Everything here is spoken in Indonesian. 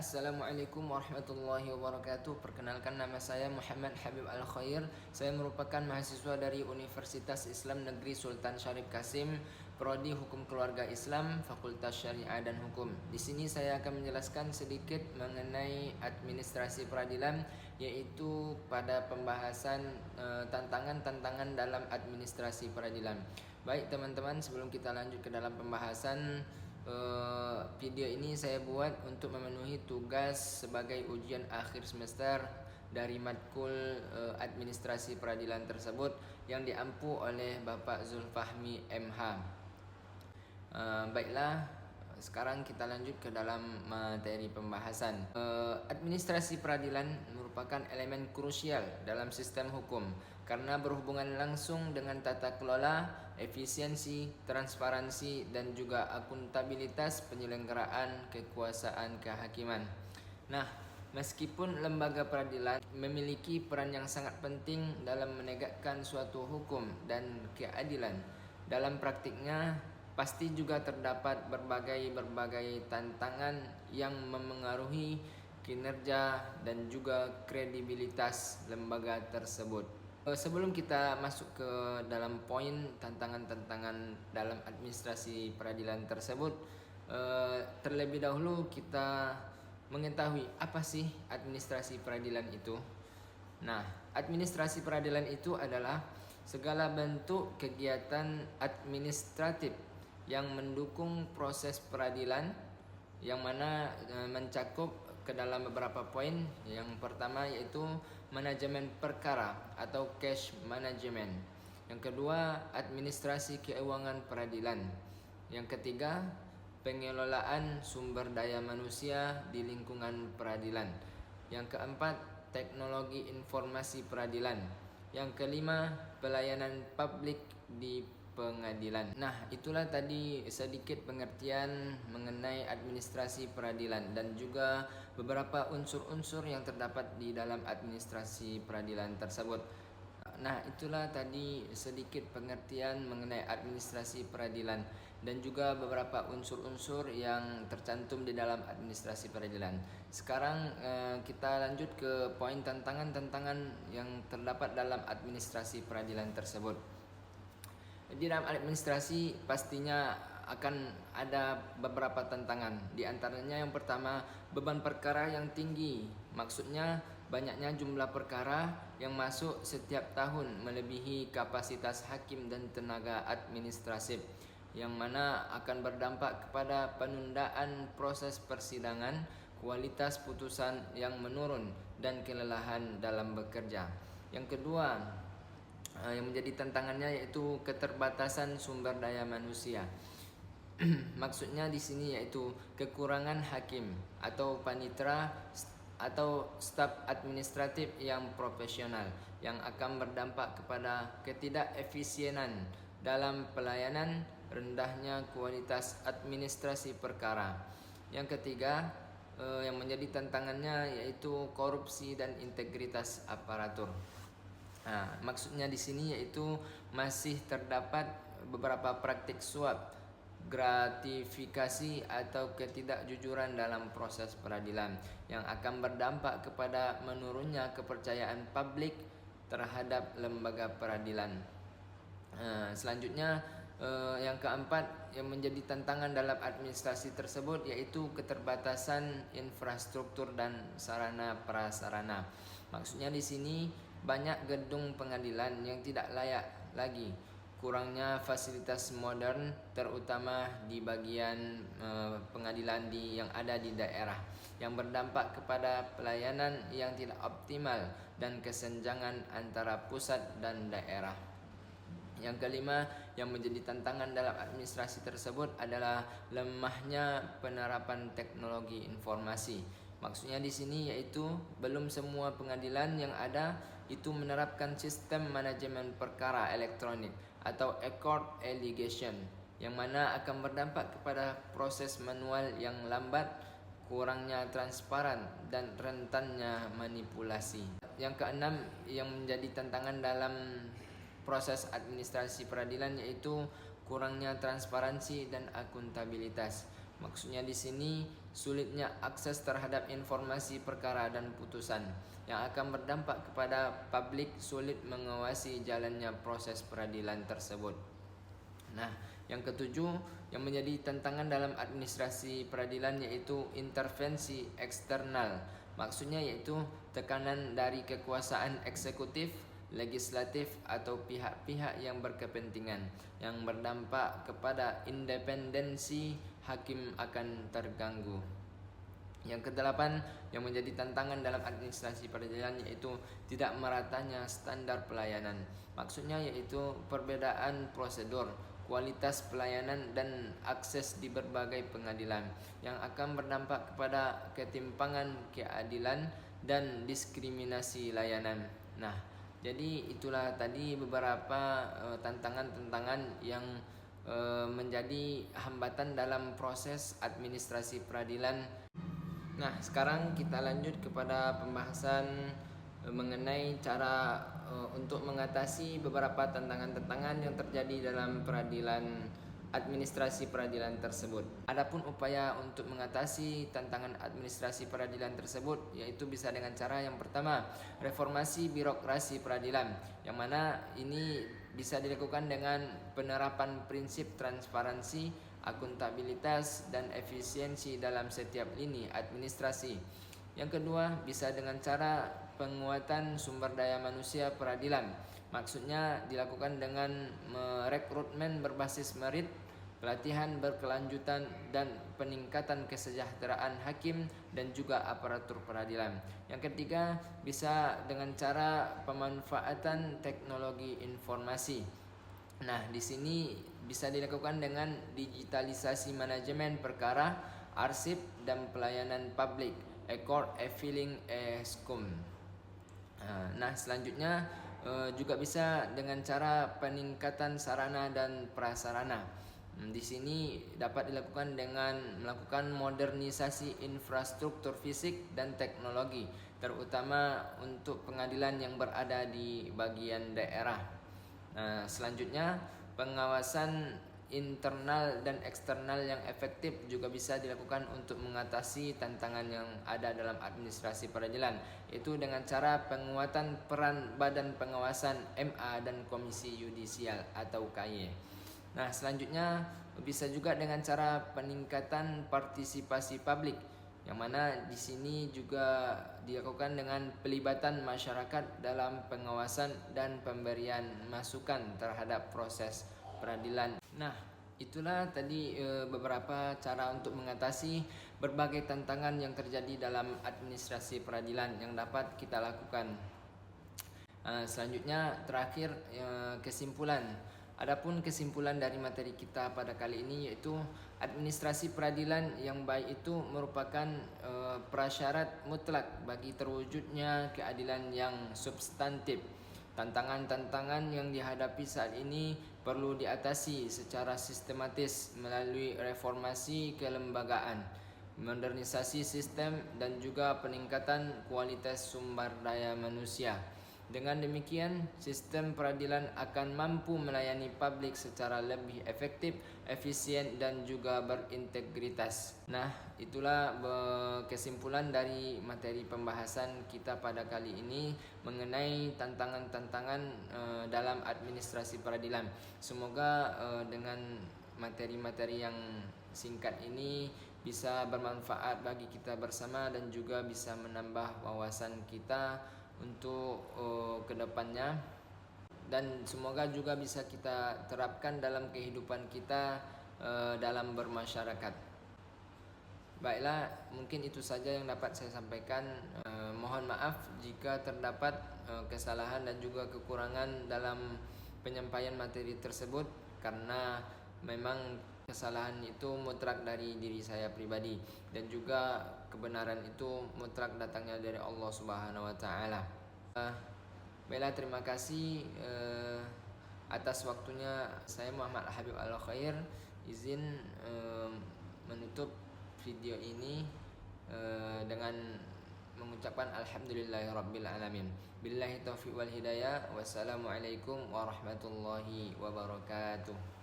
Assalamualaikum warahmatullahi wabarakatuh. Perkenalkan, nama saya Muhammad Habib Al-Khair. Saya merupakan mahasiswa dari Universitas Islam Negeri Sultan Syarif Kasim, Prodi Hukum Keluarga Islam, Fakultas Syariah dan Hukum. Di sini saya akan menjelaskan sedikit mengenai administrasi peradilan, yaitu pada pembahasan tantangan-tantangan dalam administrasi peradilan. Baik teman-teman, sebelum kita lanjut ke dalam pembahasan, video ini saya buat untuk memenuhi tugas sebagai ujian akhir semester dari matkul administrasi peradilan tersebut yang diampu oleh Bapak Zulfahmi MH. Baiklah, sekarang kita lanjut ke dalam materi pembahasan. Administrasi peradilan merupakan elemen krusial dalam sistem hukum karena berhubungan langsung dengan tata kelola, efisiensi, transparansi, dan juga akuntabilitas penyelenggaraan kekuasaan kehakiman. Nah, meskipun lembaga peradilan memiliki peran yang sangat penting dalam menegakkan suatu hukum dan keadilan, dalam praktiknya pasti juga terdapat berbagai tantangan yang memengaruhi kinerja dan juga kredibilitas lembaga tersebut. Sebelum kita masuk ke dalam poin tantangan-tantangan dalam administrasi peradilan tersebut, terlebih dahulu kita mengetahui apa sih administrasi peradilan itu. Nah, administrasi peradilan itu adalah segala bentuk kegiatan administratif yang mendukung proses peradilan, yang mana mencakup ke dalam beberapa poin. Yang pertama yaitu manajemen perkara atau cash management. Yang kedua, administrasi keuangan peradilan. Yang ketiga, pengelolaan sumber daya manusia di lingkungan peradilan. Yang keempat, teknologi informasi peradilan. Yang kelima, pelayanan publik di pengadilan. Nah, itulah tadi sedikit pengertian mengenai administrasi peradilan dan juga beberapa unsur-unsur yang terdapat di dalam administrasi peradilan tersebut. Nah, itulah tadi sedikit pengertian mengenai administrasi peradilan dan juga beberapa unsur-unsur yang tercantum di dalam administrasi peradilan. Sekarang kita lanjut ke poin tantangan-tantangan yang terdapat dalam administrasi peradilan tersebut. Di dalam administrasi pastinya akan ada beberapa tantangan. Di antaranya yang pertama, beban perkara yang tinggi. Maksudnya banyaknya jumlah perkara yang masuk setiap tahun melebihi kapasitas hakim dan tenaga administratif, yang mana akan berdampak kepada penundaan proses persidangan, kualitas putusan yang menurun, dan kelelahan dalam bekerja. Yang kedua, yang menjadi tantangannya yaitu keterbatasan sumber daya manusia. Maksudnya di sini yaitu kekurangan hakim atau panitera atau staf administratif yang profesional, yang akan berdampak kepada ketidakefisienan dalam pelayanan, rendahnya kualitas administrasi perkara. Yang ketiga, yang menjadi tantangannya yaitu korupsi dan integritas aparatur. Nah, maksudnya di sini yaitu masih terdapat beberapa praktik suap, gratifikasi atau ketidakjujuran dalam proses peradilan yang akan berdampak kepada menurunnya kepercayaan publik terhadap lembaga peradilan. Selanjutnya, yang keempat yang menjadi tantangan dalam administrasi tersebut yaitu keterbatasan infrastruktur dan sarana prasarana. Maksudnya di sini banyak gedung pengadilan yang tidak layak lagi, kurangnya fasilitas modern terutama di bagian pengadilan yang ada di daerah, yang berdampak kepada pelayanan yang tidak optimal dan kesenjangan antara pusat dan daerah. Yang kelima yang menjadi tantangan dalam administrasi tersebut adalah lemahnya penerapan teknologi informasi. Maksudnya di sini yaitu belum semua pengadilan yang ada itu menerapkan sistem manajemen perkara elektronik atau court allegation, yang mana akan berdampak kepada proses manual yang lambat, kurangnya transparan, dan rentannya manipulasi. Yang keenam yang menjadi tantangan dalam proses administrasi peradilan yaitu kurangnya transparansi dan akuntabilitas. Maksudnya di sini sulitnya akses terhadap informasi perkara dan putusan yang akan berdampak kepada publik sulit mengawasi jalannya proses peradilan tersebut. Nah, yang ketujuh yang menjadi tantangan dalam administrasi peradilan yaitu intervensi eksternal. Maksudnya yaitu tekanan dari kekuasaan eksekutif, legislatif atau pihak-pihak yang berkepentingan yang berdampak kepada independensi hakim akan terganggu. Yang kedelapan yang menjadi tantangan dalam administrasi peradilan yaitu tidak meratanya standar pelayanan. Maksudnya yaitu perbedaan prosedur, kualitas pelayanan dan akses di berbagai pengadilan yang akan berdampak kepada ketimpangan keadilan dan diskriminasi layanan. Nah, jadi itulah tadi beberapa tantangan-tantangan yang menjadi hambatan dalam proses administrasi peradilan. Nah, sekarang kita lanjut kepada pembahasan mengenai cara untuk mengatasi beberapa tantangan-tantangan yang terjadi dalam peradilan administrasi peradilan tersebut. Adapun upaya untuk mengatasi tantangan administrasi peradilan tersebut yaitu bisa dengan cara yang pertama, reformasi birokrasi peradilan, yang mana ini bisa dilakukan dengan penerapan prinsip transparansi, akuntabilitas dan efisiensi dalam setiap lini administrasi. Yang kedua, bisa dengan cara penguatan sumber daya manusia peradilan. Maksudnya dilakukan dengan merekrutmen berbasis merit, pelatihan berkelanjutan dan peningkatan kesejahteraan hakim dan juga aparatur peradilan. Yang ketiga, bisa dengan cara pemanfaatan teknologi informasi. Nah, di sini bisa dilakukan dengan digitalisasi manajemen perkara, arsip dan pelayanan publik, court e-filing e-SCOM. Nah, selanjutnya juga bisa dengan cara peningkatan sarana dan prasarana. Di sini dapat dilakukan dengan melakukan modernisasi infrastruktur fisik dan teknologi, terutama untuk pengadilan yang berada di bagian daerah. Nah, selanjutnya pengawasan internal dan eksternal yang efektif juga bisa dilakukan untuk mengatasi tantangan yang ada dalam administrasi peradilan, yaitu dengan cara penguatan peran Badan Pengawasan MA dan Komisi Yudisial atau KY. Nah, selanjutnya bisa juga dengan cara peningkatan partisipasi publik, yang mana di sini juga dilakukan dengan pelibatan masyarakat dalam pengawasan dan pemberian masukan terhadap proses peradilan. Nah, itulah tadi beberapa cara untuk mengatasi berbagai tantangan yang terjadi dalam administrasi peradilan yang dapat kita lakukan. Selanjutnya terakhir kesimpulan. Adapun kesimpulan dari materi kita pada kali ini yaitu administrasi peradilan yang baik itu merupakan prasyarat mutlak bagi terwujudnya keadilan yang substantif. Tantangan-tantangan yang dihadapi saat ini perlu diatasi secara sistematis melalui reformasi kelembagaan, modernisasi sistem dan juga peningkatan kualitas sumber daya manusia. Dengan demikian, sistem peradilan akan mampu melayani publik secara lebih efektif, efisien dan juga berintegritas. Nah, itulah kesimpulan dari materi pembahasan kita pada kali ini mengenai tantangan-tantangan dalam administrasi peradilan. Semoga dengan materi-materi yang singkat ini bisa bermanfaat bagi kita bersama dan juga bisa menambah wawasan kita untuk kedepannya, dan semoga juga bisa kita terapkan dalam kehidupan kita dalam bermasyarakat. Baiklah, mungkin itu saja yang dapat saya sampaikan. Mohon maaf jika terdapat kesalahan dan juga kekurangan dalam penyampaian materi tersebut, karena memang kesalahan itu mutlak dari diri saya pribadi dan juga kebenaran itu mutlak datangnya dari Allah Subhanahu wa taala. Baiklah, terima kasih atas waktunya. Saya Muhammad Habib Al-Khair izin menutup video ini dengan mengucapkan alhamdulillahirabbil alamin. Billahi taufiq wal hidayah. Wassalamualaikum warahmatullahi wabarakatuh.